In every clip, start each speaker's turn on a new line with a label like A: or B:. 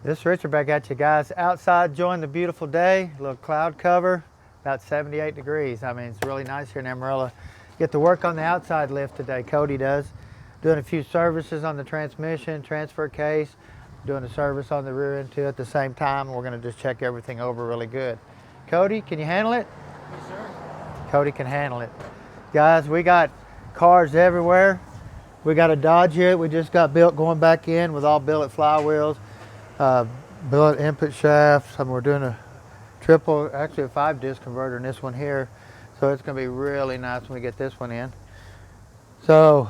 A: This Richard back at you guys. Outside enjoying the beautiful day, a little cloud cover, about 78 degrees. I mean, it's really nice here in Amarillo. Get to work on the outside lift today, Cody does. Doing a few services on the transmission, transfer case, doing a service on the rear end too at the same time. We're gonna just check everything over really good. Cody, can you handle it?
B: Yes, sir.
A: Cody can handle it. Guys, we got cars everywhere. We got a Dodge here we just got built going back in with all billet flywheels. Billet input shafts. We're doing a triple, actually a 5-disc converter in this one here. So it's going to be really nice when we get this one in. So,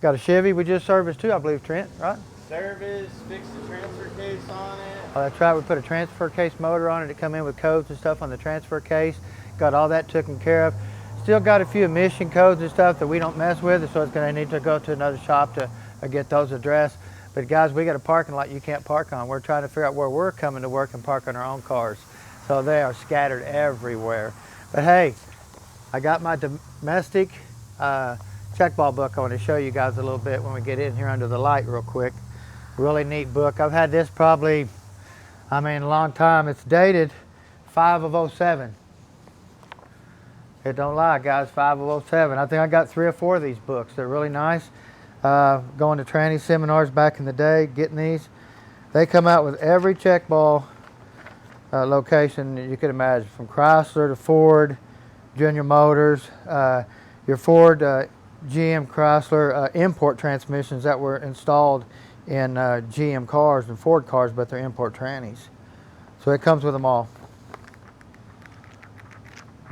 A: got a Chevy we just serviced too, I believe, Trent, right?
B: Service, fixed the transfer case on it.
A: Oh, that's right. We put a transfer case motor on it to come in with codes and stuff on the transfer case. Got all that taken care of. Still got a few emission codes and stuff that we don't mess with, so it's going to need to go to another shop to get those addressed. But guys, we got a parking lot you can't park on. We're trying to figure out where we're coming to work and park on our own cars. So they are scattered everywhere. But hey, I got my domestic checkball book I want to show you guys a little bit when we get in here under the light real quick. Really neat book. I've had this probably, a long time. It's dated 5 of 07. It don't lie, guys, 5 of 07. I think I got 3 or 4 of these books. They're really nice. Going to tranny seminars back in the day, getting these. They come out with every checkball location you could imagine, from Chrysler to Ford, General Motors, your Ford, GM, Chrysler, import transmissions that were installed in GM cars and Ford cars, but they're import trannies. So it comes with them all.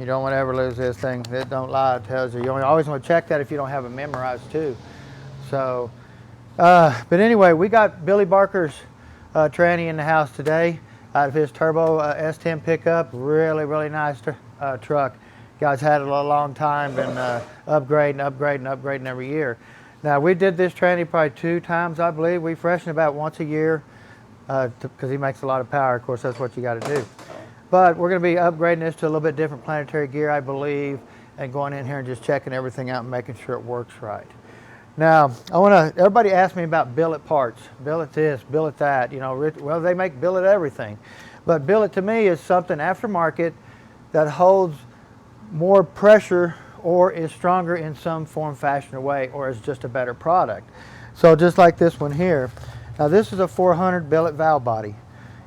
A: You don't want to ever lose this thing. It don't lie, it tells you. You always want to check that if you don't have it memorized too. So, but anyway, we got Billy Barker's tranny in the house today out of his turbo S10 pickup. Really, really nice truck. Guys had it a long time, been upgrading every year. Now, we did this tranny probably 2 times, I believe. We freshen about once a year because he makes a lot of power. Of course, that's what you got to do. But we're going to be upgrading this to a little bit different Planetary gear, I believe, and going in here and just checking everything out and making sure it works right. Now, everybody asks me about billet parts. Billet this, billet that, well, they make billet everything. But billet to me is something aftermarket that holds more pressure or is stronger in some form, fashion, or way, or is just a better product. So just like this one here. Now this is a 400 billet valve body.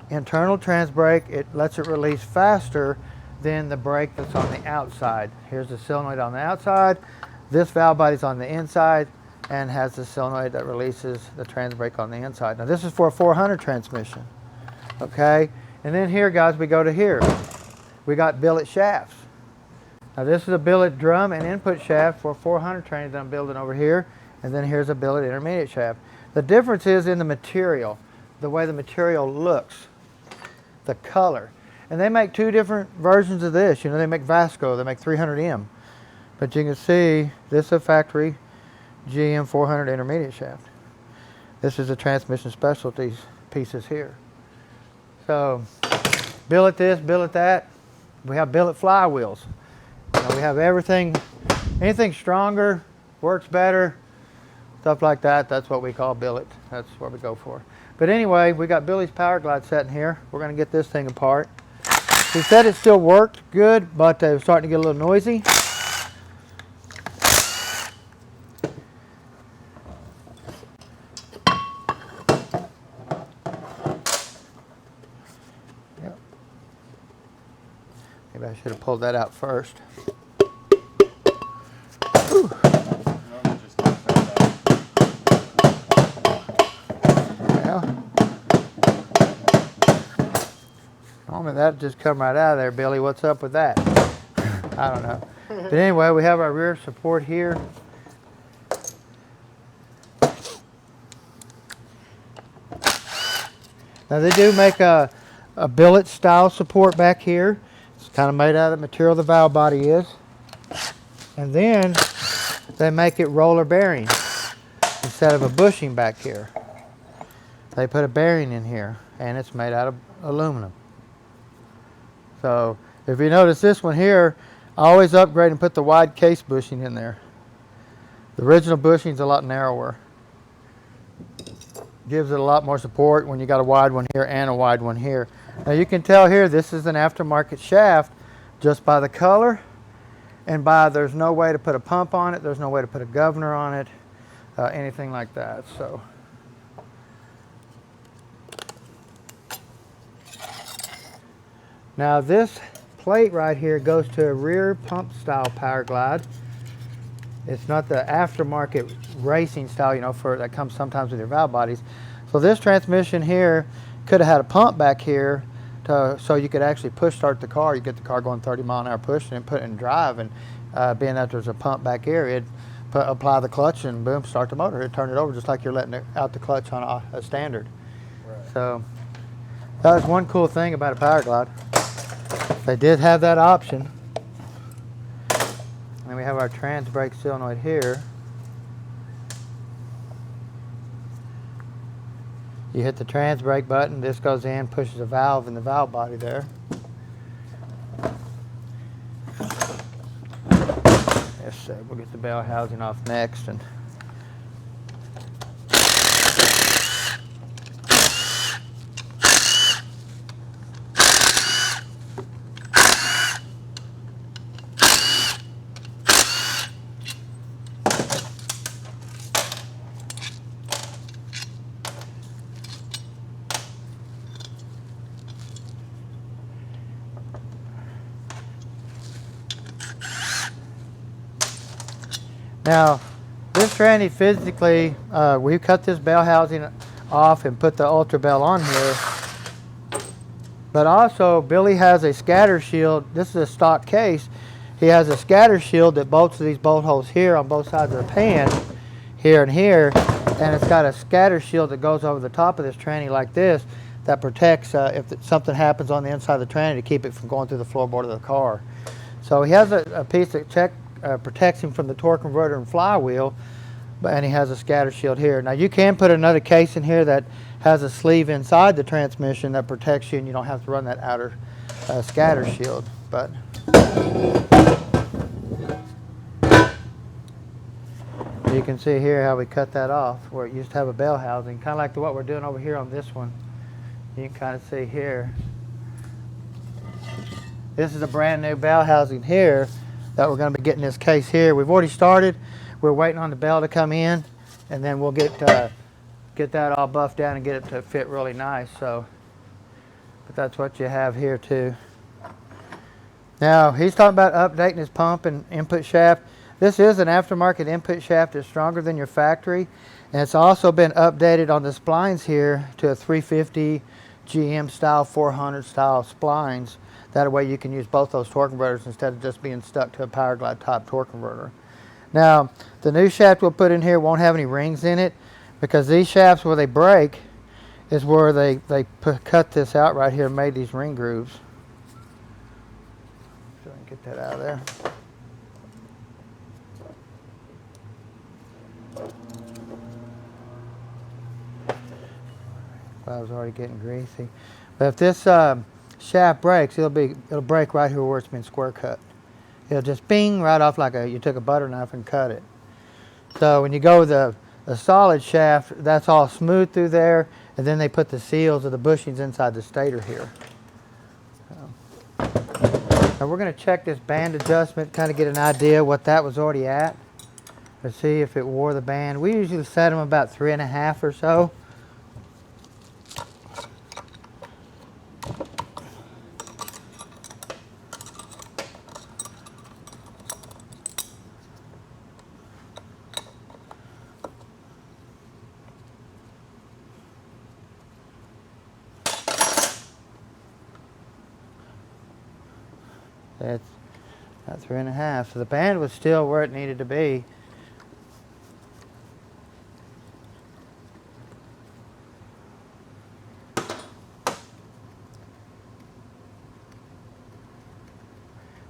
A: Internal trans brake, it lets it release faster than the brake that's on the outside. Here's the solenoid on the outside. This valve body's on the inside and has the solenoid that releases the trans brake on the inside. Now this is for a 400 transmission, okay? And then here, guys, we go to here. We got billet shafts. Now this is a billet drum and input shaft for 400 trains that I'm building over here. And then here's a billet intermediate shaft. The difference is in the material, the way the material looks, the color. And they make 2 different versions of this. They make Vasco, they make 300M. But you can see this is a factory GM 400 intermediate shaft. This is the transmission specialties pieces here. So billet this, billet that. We have billet flywheels. We have everything, anything stronger, works better, stuff like that. That's what we call billet. That's what we go for. But anyway, we got Billy's Powerglide sitting here. We're going to get this thing apart. He said it still worked good, but it was starting to get a little noisy. Yep. Maybe I should have pulled that out first. Whew. That just come right out of there, Billy. What's up with that? I don't know. But anyway, we have our rear support here. Now they do make a billet style support back here. It's kind of made out of the material the valve body is. And then they make it roller bearing instead of a bushing back here. They put a bearing in here and it's made out of aluminum. So if you notice this one here, I always upgrade and put the wide case bushing in there. The original bushing is a lot narrower. Gives it a lot more support when you got a wide one here and a wide one here. Now you can tell here this is an aftermarket shaft just by the color and by there's no way to put a pump on it, there's no way to put a governor on it, anything like that. So now this plate right here goes to a rear pump style Powerglide. It's not the aftermarket racing style, you know, for that comes sometimes with your valve bodies. So this transmission here could have had a pump back here so you could actually push start the car. You get the car going 30-mile-an-hour push and put it in drive, and being that there's a pump back here, it'd apply the clutch and boom, start the motor. It'd turn it over just like you're letting it out the clutch on a standard. Right. So that was one cool thing about a Powerglide. They did have that option. And we have our trans brake solenoid here. You hit the trans brake button, this goes in, pushes a valve in the valve body there. Yes, we'll get the bell housing off next. And now, this tranny physically, we cut this bell housing off and put the Ultra Bell on here. But also, Billy has a scatter shield. This is a stock case. He has a scatter shield that bolts to these bolt holes here on both sides of the pan, here and here. And it's got a scatter shield that goes over the top of this tranny like this that protects if something happens on the inside of the tranny to keep it from going through the floorboard of the car. So he has a piece that protects him from the torque converter and flywheel, and he has a scatter shield here. Now you can put another case in here that has a sleeve inside the transmission that protects you, and you don't have to run that outer scatter shield. But you can see here how we cut that off where it used to have a bell housing, kind of like what we're doing over here on this one. You can kind of see here. This is a brand new bell housing here that we're going to be getting this case here. We've already started. We're waiting on the bell to come in, and then we'll get that all buffed down and get it to fit really nice. So, but that's what you have here too. Now he's talking about updating his pump and input shaft. This is an aftermarket input shaft. It's stronger than your factory, and it's also been updated on the splines here to a 350 GM style, 400 style splines. That way you can use both those torque converters instead of just being stuck to a Powerglide type torque converter. Now, the new shaft we'll put in here won't have any rings in it, because these shafts where they break is where they cut this out right here and made these ring grooves. So I can get that out of there. I was already getting greasy. But if this shaft breaks, it'll break right here where it's been square cut. It'll just bing right off like you took a butter knife and cut it. So when you go with a solid shaft, that's all smooth through there, and then they put the seals of the bushings inside the stator here. Now we're going to check this band adjustment, kind of get an idea what that was already at. Let's see if it wore the band. We usually set them about 3.5 or so. That's about 3.5. So the band was still where it needed to be.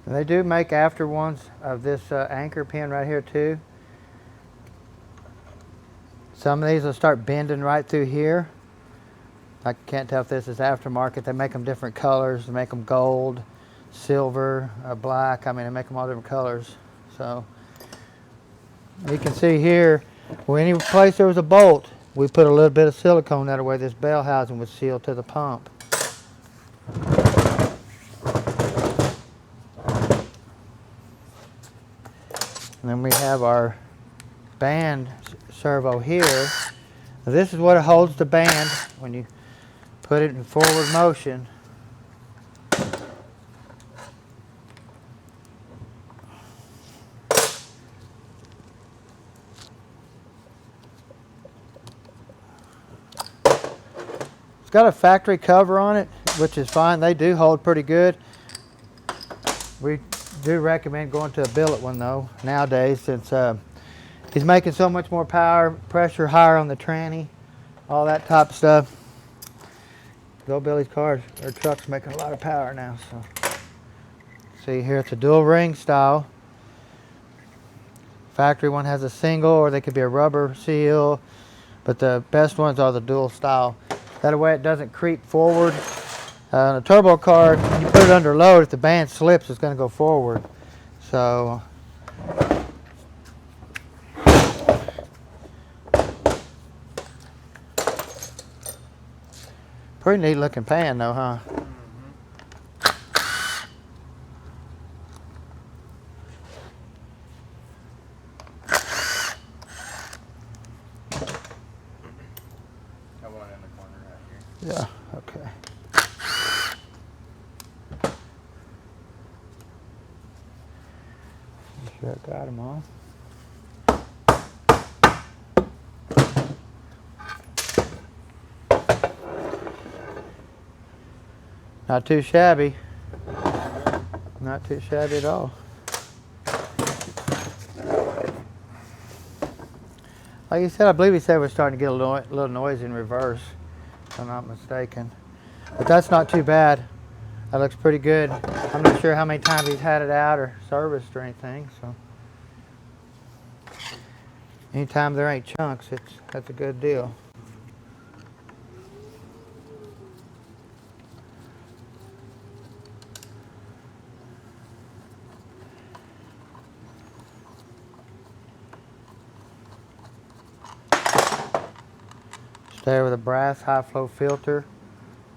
A: And they do make after ones of this anchor pin right here too. Some of these will start bending right through here. I can't tell if this is aftermarket. They make them different colors. They make them gold, silver, black. I mean, they make them all different colors. So you can see here, where any place there was a bolt, we put a little bit of silicone that way this bell housing would seal to the pump. And then we have our band servo here. Now this is what holds the band when you put it in forward motion. It's got a factory cover on it, which is fine. They do hold pretty good. We do recommend going to a billet one though nowadays, since he's making so much more power, pressure higher on the tranny, all that type of stuff. Bill Billy's cars or trucks making a lot of power now. So see here, it's a dual ring style. Factory one has a single, or they could be a rubber seal, but the best ones are the dual style. That way it doesn't creep forward. In a turbo car, when you put it under load, if the band slips, it's going to go forward. So pretty neat looking pan though, huh?
B: Got one in the corner right here.
A: Yeah, okay. Sure I got them all. Not too shabby. Not too shabby at all. Like you said, I believe he said we're starting to get a little noise in reverse, if I'm not mistaken. But that's not too bad. That looks pretty good. I'm not sure how many times he's had it out or serviced or anything. So anytime there ain't chunks, that's a good deal. There with a brass high flow filter.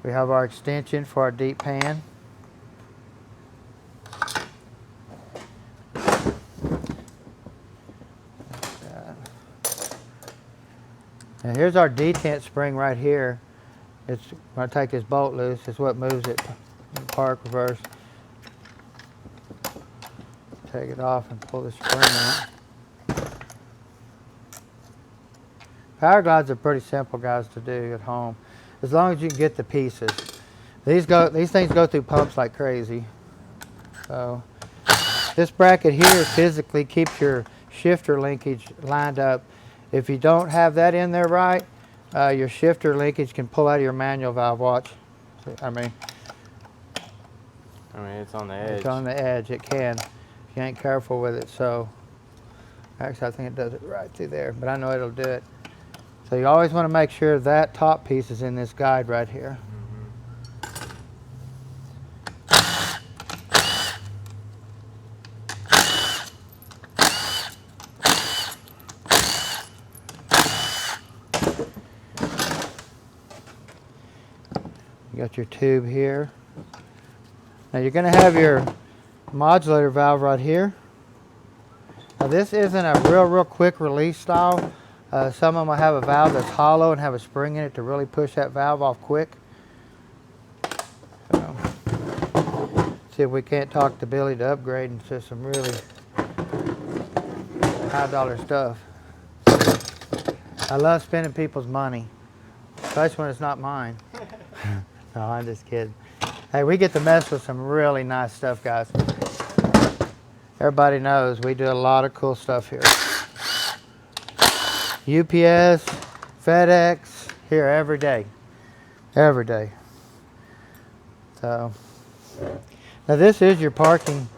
A: We have our extension for our deep pan. And here's our detent spring right here. It's when I take this bolt loose, it's what moves it in park reverse. Take it off and pull the spring out. Powerglides are pretty simple, guys, to do at home, as long as you can get the pieces. These things go through pumps like crazy. So this bracket here physically keeps your shifter linkage lined up. If you don't have that in there right, your shifter linkage can pull out of your manual valve. Watch. I mean,
B: it's on the edge.
A: It's on the edge. It can, if you ain't careful with it. So actually, I think it does it right through there, but I know it'll do it. So you always want to make sure that top piece is in this guide right here. You got your tube here. Now you're going to have your modulator valve right here. Now this isn't a real quick release style. Some of them will have a valve that's hollow and have a spring in it to really push that valve off quick. So, see if we can't talk to Billy to upgrade into some really high dollar stuff. I love spending people's money, especially when it's not mine. No, I'm just kidding. Hey, we get to mess with some really nice stuff, guys. Everybody knows we do a lot of cool stuff here. UPS, FedEx, here every day. Every day. So, now this is your parking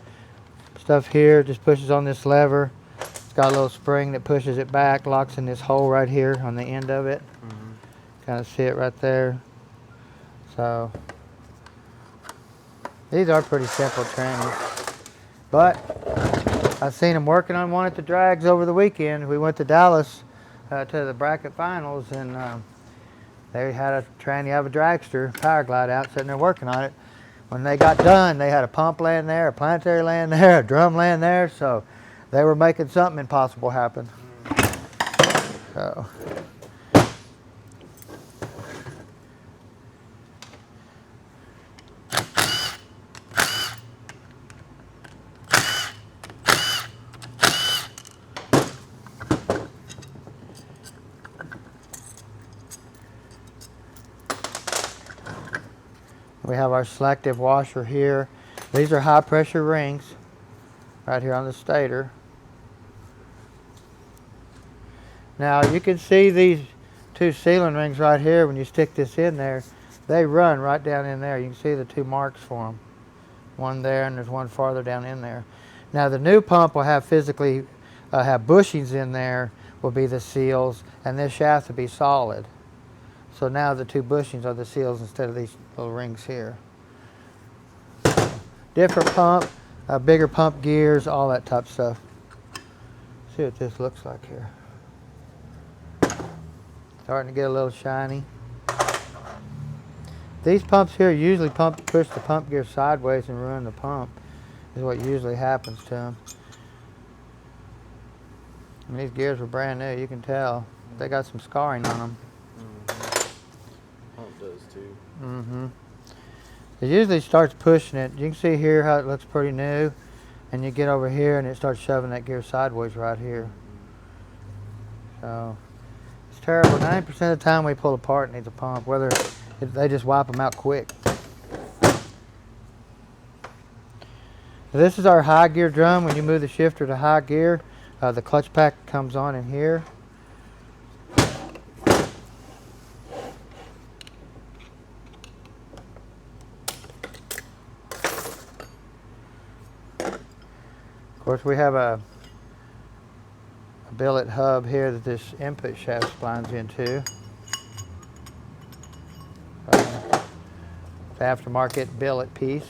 A: stuff here. Just pushes on this lever. It's got a little spring that pushes it back, locks in this hole right here on the end of it. Kind of see it right there. So, these are pretty simple trannies. But, I've seen them working on one at the drags over the weekend. We went to Dallas to the bracket finals, and they had a tranny have a dragster, Powerglide, out sitting there working on it. When they got done, they had a pump laying there, a Planetary laying there, a drum laying there, so they were making something impossible happen. So. We have our selective washer here. These are high pressure rings right here on the stator. Now you can see these two sealing rings right here. When you stick this in there, they run right down in there. You can see the two marks for them. One there, and there's one farther down in there. Now the new pump will have physically have bushings in there, will be the seals, and this shaft will be solid. So now the two bushings are the seals instead of these little rings here. Different pump, bigger pump gears, all that type of stuff. See what this looks like here. Starting to get a little shiny. These pumps here usually push the pump gear sideways and ruin the pump, is what usually happens to them. And these gears were brand new, you can tell. They got some scarring on them.
B: Pump does too.
A: It usually starts pushing it. You can see here how it looks pretty new, and you get over here and it starts shoving that gear sideways right here. So it's terrible. 90% of the time we pull apart, it needs a pump. Whether they just wipe them out quick. This is our high gear drum. When you move the shifter to high gear, the clutch pack comes on in here. Of course, we have a billet hub here that this input shaft splines into. It's aftermarket billet piece.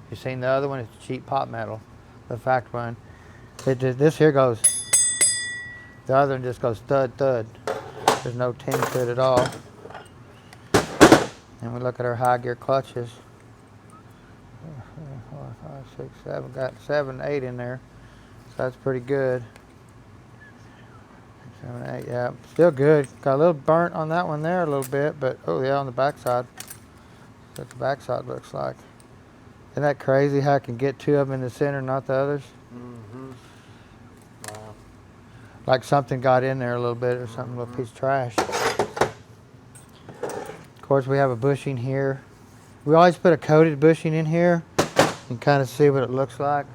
A: You've seen the other one, it's cheap pot metal, the fact one. This here goes, the other one just goes thud, thud. There's no ting to it at all. And we look at our high gear clutches. 4, 5, 6, 7, got 7, 8 in there. So that's pretty good. 7, 8, yeah, still good. Got a little burnt on that one there a little bit, but oh yeah, on the backside. That's what the backside looks like. Isn't that crazy how I can get two of them in the center, not the others?
B: Wow.
A: Like something got in there a little bit or something, a little piece of trash. Of course, we have a bushing here. We always put a coated bushing in here and kind of see what it looks like.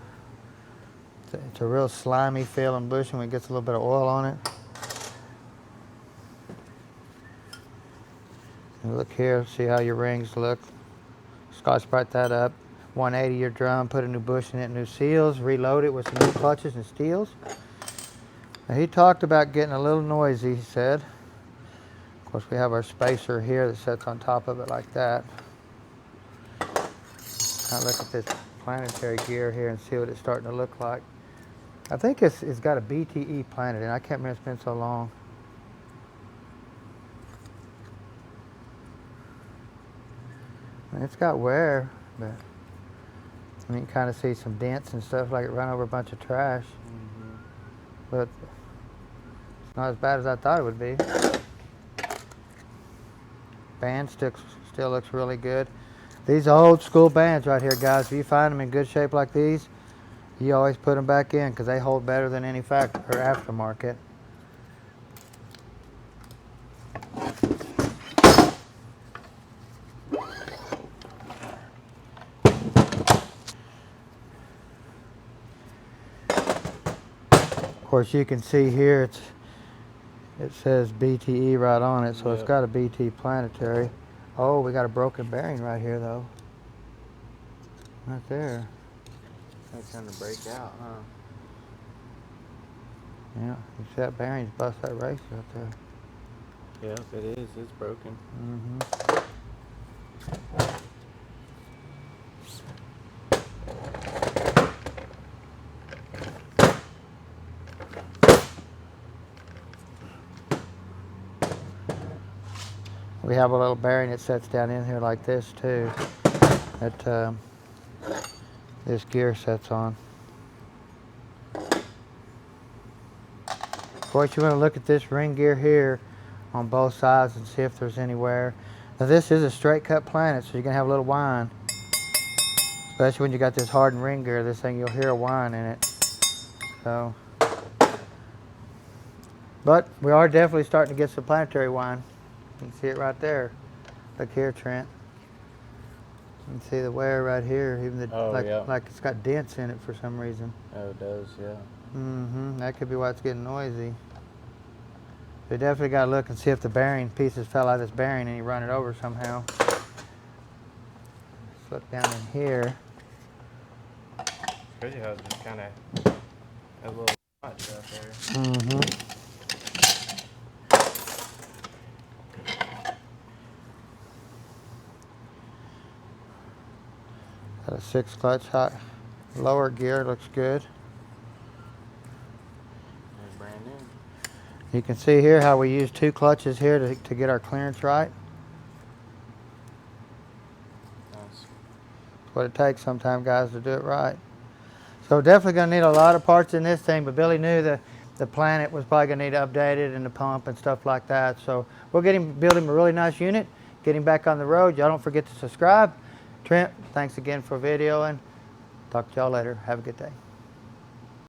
A: It's a real slimy feeling bushing when it gets a little bit of oil on it. And look here, see how your rings look. Scotch bright that up. 180 your drum, put a new bush in it, new seals, reload it with some new clutches and steels. Now, he talked about getting a little noisy, he said. Of course, we have our spacer here that sits on top of it like that. Kind of look at this Planetary gear here and see what it's starting to look like. I think it's got a BTE planet in it. I can't remember, it's been so long. And it's got wear, but I mean, you can kind of see some dents and stuff like it run over a bunch of trash. But it's not as bad as I thought it would be. Band still looks really good. These are old school bands right here, guys. If you find them in good shape like these, you always put them back in because they hold better than any factory or aftermarket. Of course, you can see here it says BTE right on it, so it's got a BT Planetary. Oh, we got a broken bearing right here, though. Right there.
B: That's kind of break out, huh?
A: Yeah, you see that bearing's bust that race right there.
B: Yep, it is. It's broken.
A: probably have a little bearing that sets down in here like this too, that this gear sets on. Of course, you want to look at this ring gear here on both sides and see if there's anywhere. Now this is a straight cut Planet, so you're gonna have a little whine. Especially when you got this hardened ring gear, this thing, you'll hear a whine in it. So, but we are definitely starting to get some Planetary whine. You can see it right there. Look here, Trent. You can see the wear right here, even the, like it's got dents in it for some reason.
B: Oh, it does, yeah.
A: That could be why it's getting noisy. So you definitely got to look and see if the bearing pieces fell out of this bearing and you run it over somehow. Let's look down in here.
B: It's crazy how it just kind of a little notch out there.
A: Got a 6 clutch hot lower gear, looks good.
B: It's brand new.
A: You can see here how we use 2 clutches here to get our clearance right.
B: Nice.
A: That's what it takes sometimes, guys, to do it right. So definitely going to need a lot of parts in this thing, but Billy knew the Planet was probably going to need updated and the pump and stuff like that. So we'll build him a really nice unit, get him back on the road. Y'all don't forget to subscribe. Trent, thanks again for videoing. Talk to y'all later. Have a good day.